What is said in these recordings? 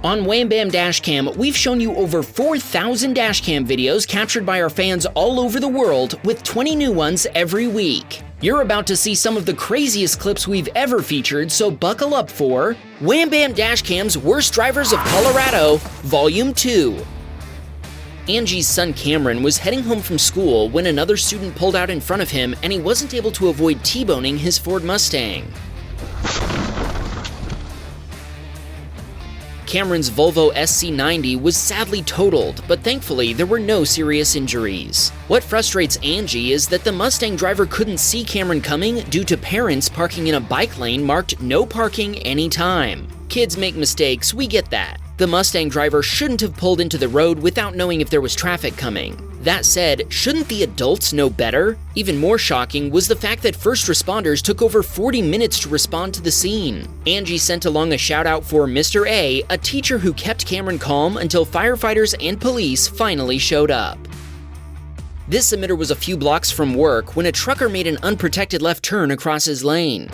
On Wham Baam Dashcam, we've shown you over 4,000 dashcam videos captured by our fans all over the world, with 20 new ones every week. You're about to see some of the craziest clips we've ever featured, so buckle up for Wham Baam Dashcam's Worst Drivers of Colorado, Volume 2. Angie's son Cameron was heading home from school when another student pulled out in front of him and he wasn't able to avoid T-boning his Ford Mustang. Cameron's Volvo SC90 was sadly totaled, but thankfully there were no serious injuries. What frustrates Angie is that the Mustang driver couldn't see Cameron coming due to parents parking in a bike lane marked "No parking anytime." Kids make mistakes, we get that. The Mustang driver shouldn't have pulled into the road without knowing if there was traffic coming. That said, shouldn't the adults know better? Even more shocking was the fact that first responders took over 40 minutes to respond to the scene. Angie sent along a shout out for Mr. A teacher who kept Cameron calm until firefighters and police finally showed up. This submitter was a few blocks from work when a trucker made an unprotected left turn across his lane.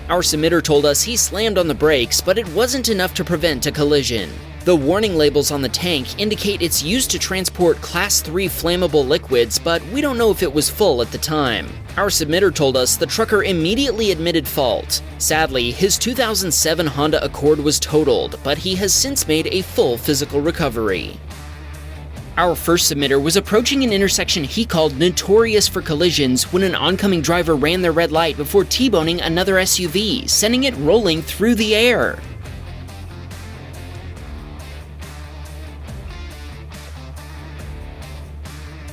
Our submitter told us he slammed on the brakes, but it wasn't enough to prevent a collision. The warning labels on the tank indicate it's used to transport Class 3 flammable liquids, but we don't know if it was full at the time. Our submitter told us the trucker immediately admitted fault. Sadly, his 2007 Honda Accord was totaled, but he has since made a full physical recovery. Our first submitter was approaching an intersection he called notorious for collisions when an oncoming driver ran their red light before T-boning another SUV, sending it rolling through the air.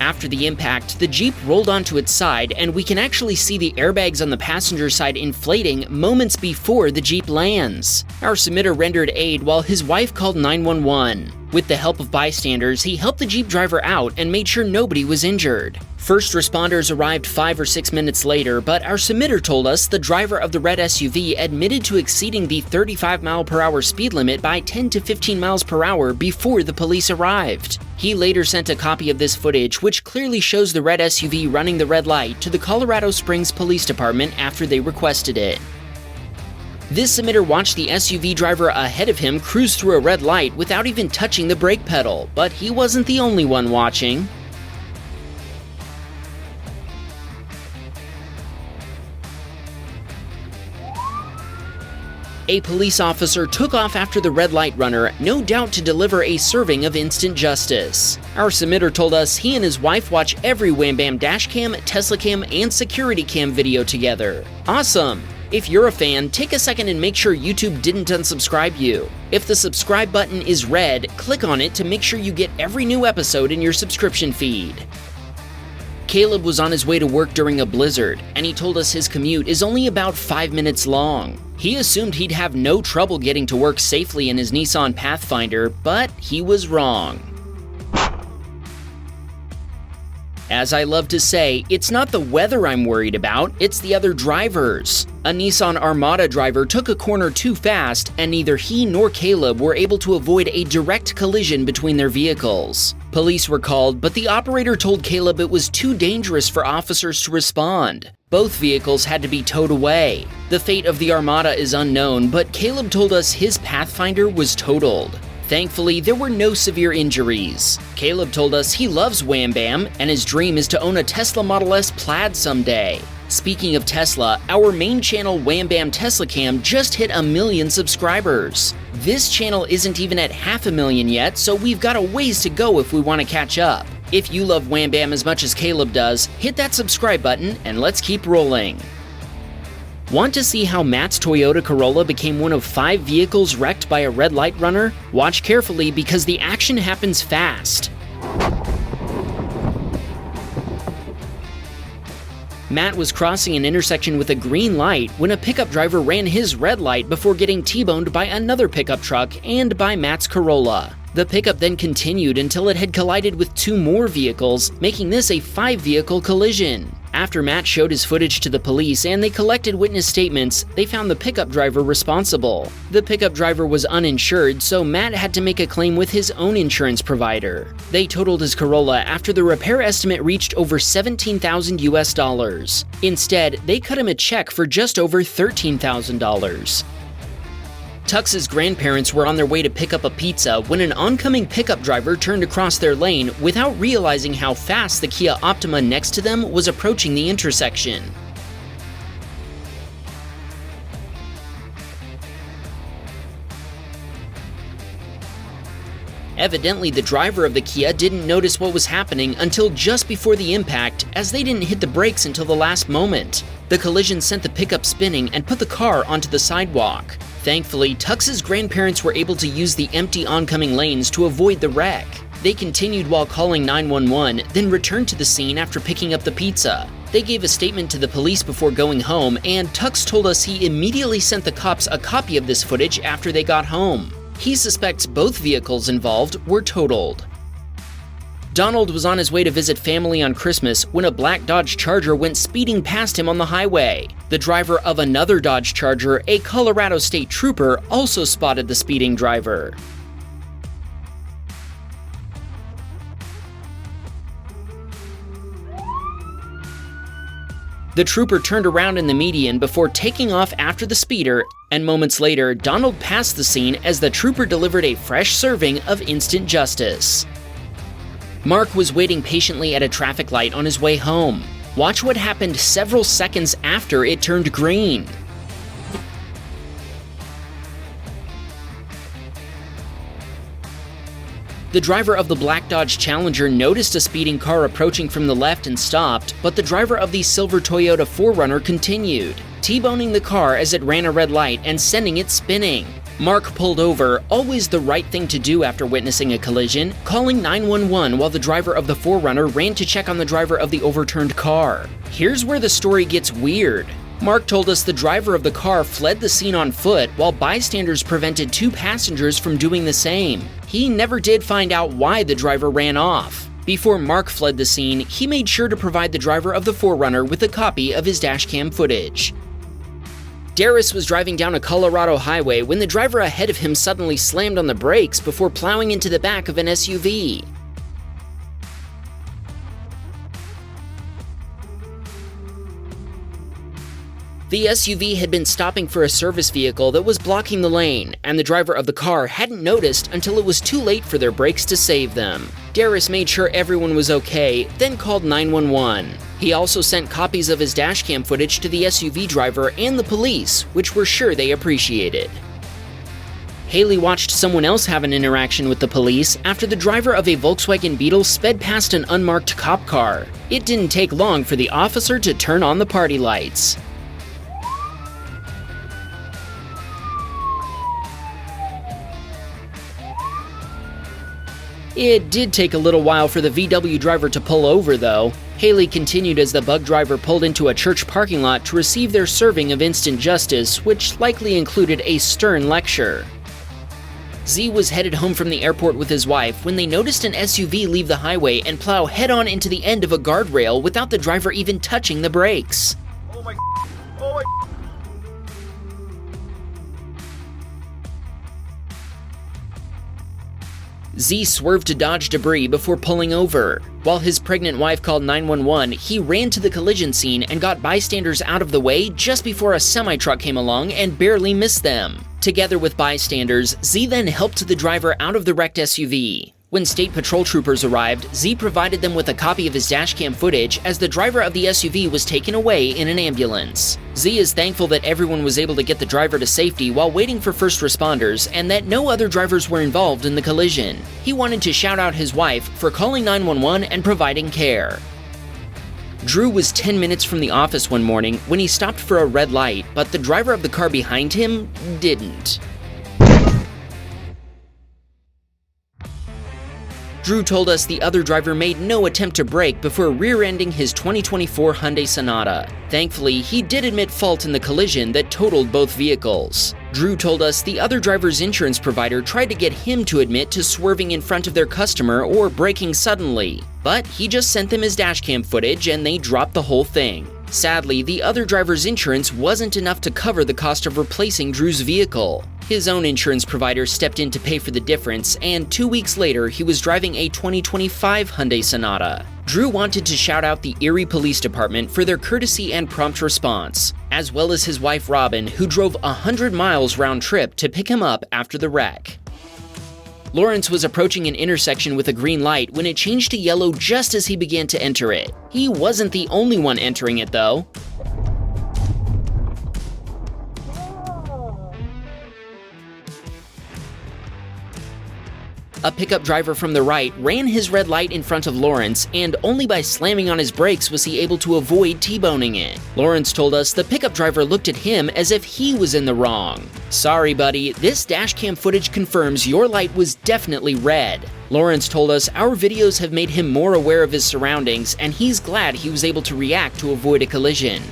After the impact, the Jeep rolled onto its side, and we can actually see the airbags on the passenger side inflating moments before the Jeep lands. Our submitter rendered aid while his wife called 911. With the help of bystanders, he helped the Jeep driver out and made sure nobody was injured. First responders arrived 5 or 6 minutes later, but our submitter told us the driver of the red SUV admitted to exceeding the 35-mile-per-hour speed limit by 10 to 15 miles per hour before the police arrived. He later sent a copy of this footage, which clearly shows the red SUV running the red light, to the Colorado Springs Police Department after they requested it. This submitter watched the SUV driver ahead of him cruise through a red light without even touching the brake pedal, but he wasn't the only one watching. A police officer took off after the red light runner, no doubt to deliver a serving of instant justice. Our submitter told us he and his wife watch every Wham Baam Dashcam, Tesla Cam, and Security Cam video together. Awesome! If you're a fan, take a second and make sure YouTube didn't unsubscribe you. If the subscribe button is red, click on it to make sure you get every new episode in your subscription feed. Caleb was on his way to work during a blizzard, and he told us his commute is only about 5 minutes long. He assumed he'd have no trouble getting to work safely in his Nissan Pathfinder, but he was wrong. As I love to say, it's not the weather I'm worried about, it's the other drivers. A Nissan Armada driver took a corner too fast, and neither he nor Caleb were able to avoid a direct collision between their vehicles. Police were called, but the operator told Caleb it was too dangerous for officers to respond. Both vehicles had to be towed away. The fate of the Armada is unknown, but Caleb told us his Pathfinder was totaled. Thankfully, there were no severe injuries. Caleb told us he loves Wham Baam, and his dream is to own a Tesla Model S Plaid someday. Speaking of Tesla, our main channel Wham Baam Tesla Cam just hit 1 million subscribers. This channel isn't even at 500,000 yet, so we've got a ways to go if we want to catch up. If you love Wham Baam as much as Caleb does, hit that subscribe button and let's keep rolling. Want to see how Matt's Toyota Corolla became one of 5 vehicles wrecked by a red light runner? Watch carefully because the action happens fast. Matt was crossing an intersection with a green light when a pickup driver ran his red light before getting T-boned by another pickup truck and by Matt's Corolla. The pickup then continued until it had collided with 2 more vehicles, making this a 5-vehicle collision. After Matt showed his footage to the police and they collected witness statements, they found the pickup driver responsible. The pickup driver was uninsured, so Matt had to make a claim with his own insurance provider. They totaled his Corolla after the repair estimate reached over $17,000 US. Instead, they cut him a check for just over $13,000. Tux's grandparents were on their way to pick up a pizza when an oncoming pickup driver turned across their lane without realizing how fast the Kia Optima next to them was approaching the intersection. Evidently, the driver of the Kia didn't notice what was happening until just before the impact, as they didn't hit the brakes until the last moment. The collision sent the pickup spinning and put the car onto the sidewalk. Thankfully, Tux's grandparents were able to use the empty oncoming lanes to avoid the wreck. They continued while calling 911, then returned to the scene after picking up the pizza. They gave a statement to the police before going home, and Tux told us he immediately sent the cops a copy of this footage after they got home. He suspects both vehicles involved were totaled. Donald was on his way to visit family on Christmas when a black Dodge Charger went speeding past him on the highway. The driver of another Dodge Charger, a Colorado State Trooper, also spotted the speeding driver. The trooper turned around in the median before taking off after the speeder, and moments later, Donald passed the scene as the trooper delivered a fresh serving of instant justice. Mark was waiting patiently at a traffic light on his way home. Watch what happened several seconds after it turned green. The driver of the black Dodge Challenger noticed a speeding car approaching from the left and stopped, but the driver of the silver Toyota 4Runner continued, T-boning the car as it ran a red light and sending it spinning. Mark pulled over, always the right thing to do after witnessing a collision, calling 911 while the driver of the 4Runner ran to check on the driver of the overturned car. Here's where the story gets weird. Mark told us the driver of the car fled the scene on foot while bystanders prevented two passengers from doing the same. He never did find out why the driver ran off. Before Mark fled the scene, he made sure to provide the driver of the 4Runner with a copy of his dashcam footage. Darius was driving down a Colorado highway when the driver ahead of him suddenly slammed on the brakes before plowing into the back of an SUV. The SUV had been stopping for a service vehicle that was blocking the lane, and the driver of the car hadn't noticed until it was too late for their brakes to save them. Darius made sure everyone was okay, then called 911. He also sent copies of his dashcam footage to the SUV driver and the police, which we're sure they appreciated. Haley watched someone else have an interaction with the police after the driver of a Volkswagen Beetle sped past an unmarked cop car. It didn't take long for the officer to turn on the party lights. It did take a little while for the VW driver to pull over, though. Haley continued as the bug driver pulled into a church parking lot to receive their serving of instant justice, which likely included a stern lecture. Z was headed home from the airport with his wife when they noticed an SUV leave the highway and plow head-on into the end of a guardrail without the driver even touching the brakes. Oh my. Z swerved to dodge debris before pulling over. While his pregnant wife called 911, he ran to the collision scene and got bystanders out of the way just before a semi-truck came along and barely missed them. Together with bystanders, Z then helped the driver out of the wrecked SUV. When state patrol troopers arrived, Z provided them with a copy of his dashcam footage as the driver of the SUV was taken away in an ambulance. Z is thankful that everyone was able to get the driver to safety while waiting for first responders and that no other drivers were involved in the collision. He wanted to shout out his wife for calling 911 and providing care. Drew was 10 minutes from the office one morning when he stopped for a red light, but the driver of the car behind him didn't. Drew told us the other driver made no attempt to brake before rear-ending his 2024 Hyundai Sonata. Thankfully, he did admit fault in the collision that totaled both vehicles. Drew told us the other driver's insurance provider tried to get him to admit to swerving in front of their customer or braking suddenly, but he just sent them his dashcam footage and they dropped the whole thing. Sadly, the other driver's insurance wasn't enough to cover the cost of replacing Drew's vehicle. His own insurance provider stepped in to pay for the difference, and 2 weeks later, he was driving a 2025 Hyundai Sonata. Drew wanted to shout out the Erie Police Department for their courtesy and prompt response, as well as his wife Robin, who drove 100 miles round trip to pick him up after the wreck. Lawrence was approaching an intersection with a green light when it changed to yellow just as he began to enter it. He wasn't the only one entering it, though. A pickup driver from the right ran his red light in front of Lawrence, and only by slamming on his brakes was he able to avoid T-boning it. Lawrence told us the pickup driver looked at him as if he was in the wrong. "Sorry, buddy, this dashcam footage confirms your light was definitely red." Lawrence told us our videos have made him more aware of his surroundings, and he's glad he was able to react to avoid a collision.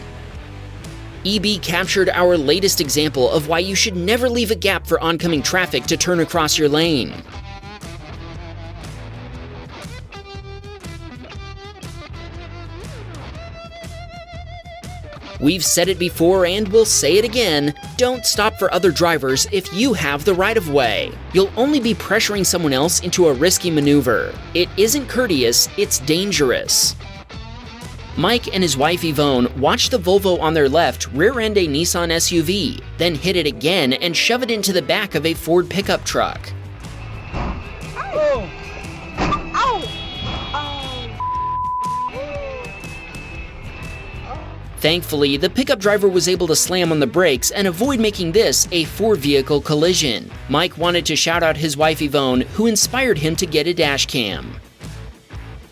EB captured our latest example of why you should never leave a gap for oncoming traffic to turn across your lane. We've said it before and we'll say it again, don't stop for other drivers if you have the right-of-way. You'll only be pressuring someone else into a risky maneuver. It isn't courteous, it's dangerous. Mike and his wife Yvonne watched the Volvo on their left rear-end a Nissan SUV, then hit it again and shove it into the back of a Ford pickup truck. Oh. Thankfully, the pickup driver was able to slam on the brakes and avoid making this a four-vehicle collision. Mike wanted to shout out his wife Yvonne, who inspired him to get a dash cam.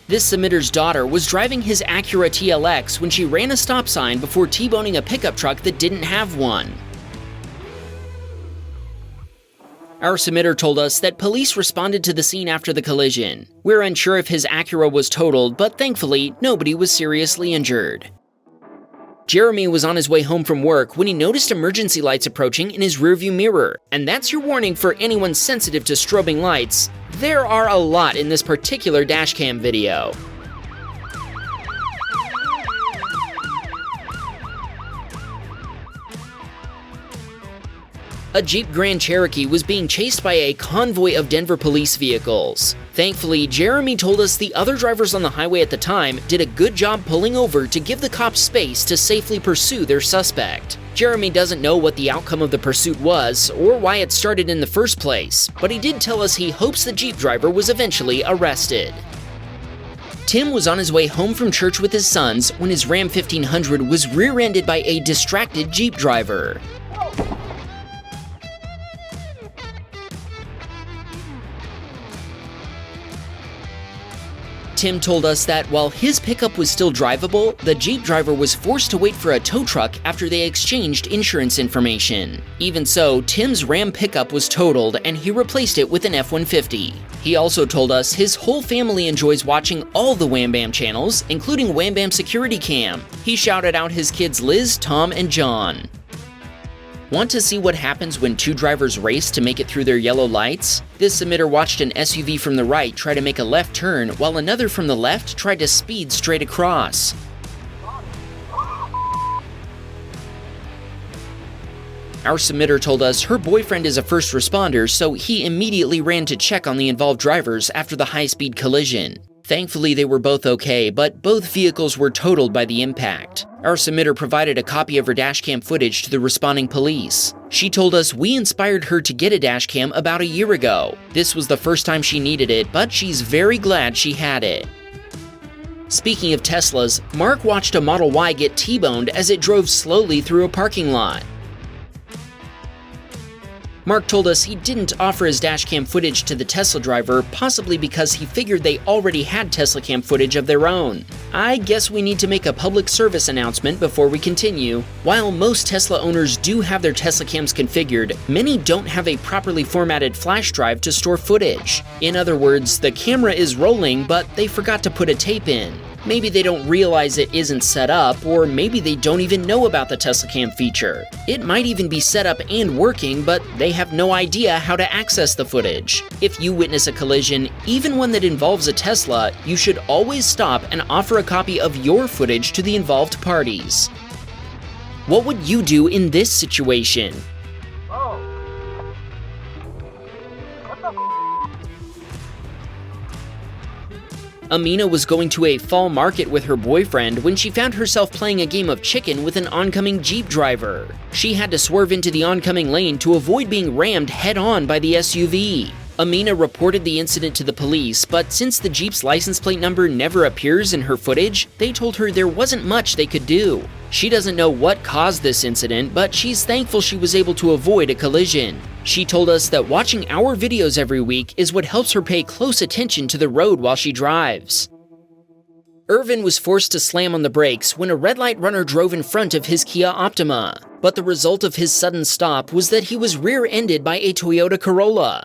This submitter's daughter was driving his Acura TLX when she ran a stop sign before T-boning a pickup truck that didn't have one. Our submitter told us that police responded to the scene after the collision. We're unsure if his Acura was totaled, but thankfully, nobody was seriously injured. Jeremy was on his way home from work when he noticed emergency lights approaching in his rearview mirror, and that's your warning for anyone sensitive to strobing lights. There are a lot in this particular dashcam video. A Jeep Grand Cherokee was being chased by a convoy of Denver police vehicles. Thankfully, Jeremy told us the other drivers on the highway at the time did a good job pulling over to give the cops space to safely pursue their suspect. Jeremy doesn't know what the outcome of the pursuit was or why it started in the first place, but he did tell us he hopes the Jeep driver was eventually arrested. Tim was on his way home from church with his sons when his Ram 1500 was rear-ended by a distracted Jeep driver. Tim told us that while his pickup was still drivable, the Jeep driver was forced to wait for a tow truck after they exchanged insurance information. Even so, Tim's Ram pickup was totaled and he replaced it with an F-150. He also told us his whole family enjoys watching all the Wham Bam channels, including Wham Bam Security Cam. He shouted out his kids Liz, Tom, and John. Want to see what happens when two drivers race to make it through their yellow lights? This submitter watched an SUV from the right try to make a left turn while another from the left tried to speed straight across. Our submitter told us her boyfriend is a first responder, so he immediately ran to check on the involved drivers after the high-speed collision. Thankfully, they were both okay, but both vehicles were totaled by the impact. Our submitter provided a copy of her dashcam footage to the responding police. She told us we inspired her to get a dashcam about a year ago. This was the first time she needed it, but she's very glad she had it. Speaking of Teslas, Mark watched a Model Y get T-boned as it drove slowly through a parking lot. Mark told us he didn't offer his dashcam footage to the Tesla driver, possibly because he figured they already had Tesla cam footage of their own. I guess we need to make a public service announcement before we continue. While most Tesla owners do have their Tesla cams configured, many don't have a properly formatted flash drive to store footage. In other words, the camera is rolling, but they forgot to put a tape in. Maybe they don't realize it isn't set up, or maybe they don't even know about the Tesla Cam feature. It might even be set up and working, but they have no idea how to access the footage. If you witness a collision, even one that involves a Tesla, you should always stop and offer a copy of your footage to the involved parties. What would you do in this situation? Oh. What the f? Amina was going to a fall market with her boyfriend when she found herself playing a game of chicken with an oncoming Jeep driver. She had to swerve into the oncoming lane to avoid being rammed head-on by the SUV. Amina reported the incident to the police, but since the Jeep's license plate number never appears in her footage, they told her there wasn't much they could do. She doesn't know what caused this incident, but she's thankful she was able to avoid a collision. She told us that watching our videos every week is what helps her pay close attention to the road while she drives. Irvin was forced to slam on the brakes when a red light runner drove in front of his Kia Optima, but the result of his sudden stop was that he was rear-ended by a Toyota Corolla.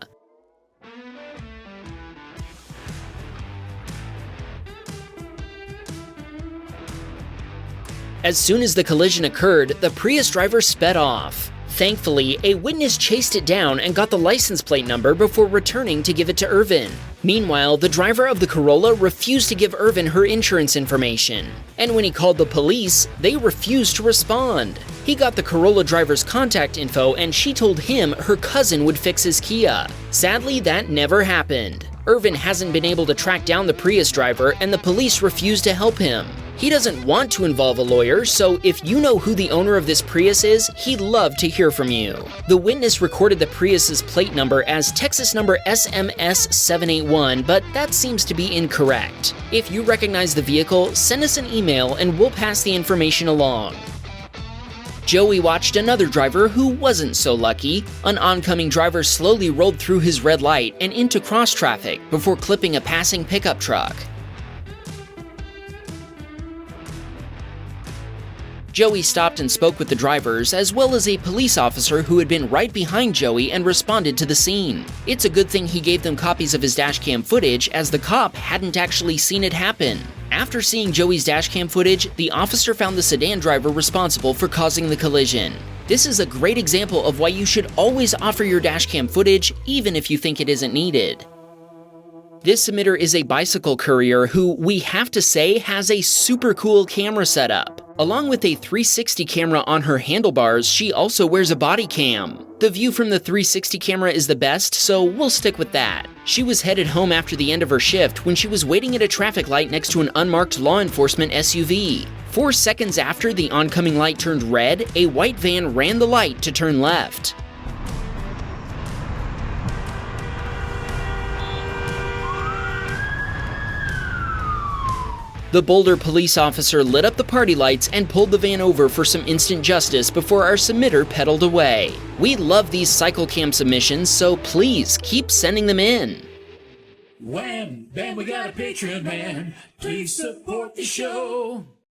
As soon as the collision occurred, the Prius driver sped off. Thankfully, a witness chased it down and got the license plate number before returning to give it to Irvin. Meanwhile, the driver of the Corolla refused to give Irvin her insurance information. And when he called the police, they refused to respond. He got the Corolla driver's contact info and she told him her cousin would fix his Kia. Sadly, that never happened. Irvin hasn't been able to track down the Prius driver and the police refused to help him. He doesn't want to involve a lawyer, so if you know who the owner of this Prius is, he'd love to hear from you. The witness recorded the Prius's plate number as Texas number SMS781, but that seems to be incorrect. If you recognize the vehicle, send us an email and we'll pass the information along. Joey watched another driver who wasn't so lucky. An oncoming driver slowly rolled through his red light and into cross traffic before clipping a passing pickup truck. Joey stopped and spoke with the drivers, as well as a police officer who had been right behind Joey and responded to the scene. It's a good thing he gave them copies of his dashcam footage, as the cop hadn't actually seen it happen. After seeing Joey's dashcam footage, the officer found the sedan driver responsible for causing the collision. This is a great example of why you should always offer your dashcam footage, even if you think it isn't needed. This submitter is a bicycle courier who, we have to say, has a super cool camera setup. Along with a 360 camera on her handlebars, she also wears a body cam. The view from the 360 camera is the best, so we'll stick with that. She was headed home after the end of her shift when she was waiting at a traffic light next to an unmarked law enforcement SUV. 4 seconds after the oncoming light turned red, a white van ran the light to turn left. The Boulder police officer lit up the party lights and pulled the van over for some instant justice before our submitter pedaled away. We love these cycle cam submissions, so please keep sending them in. Wham Bam, we got a Patreon man. Please support the show.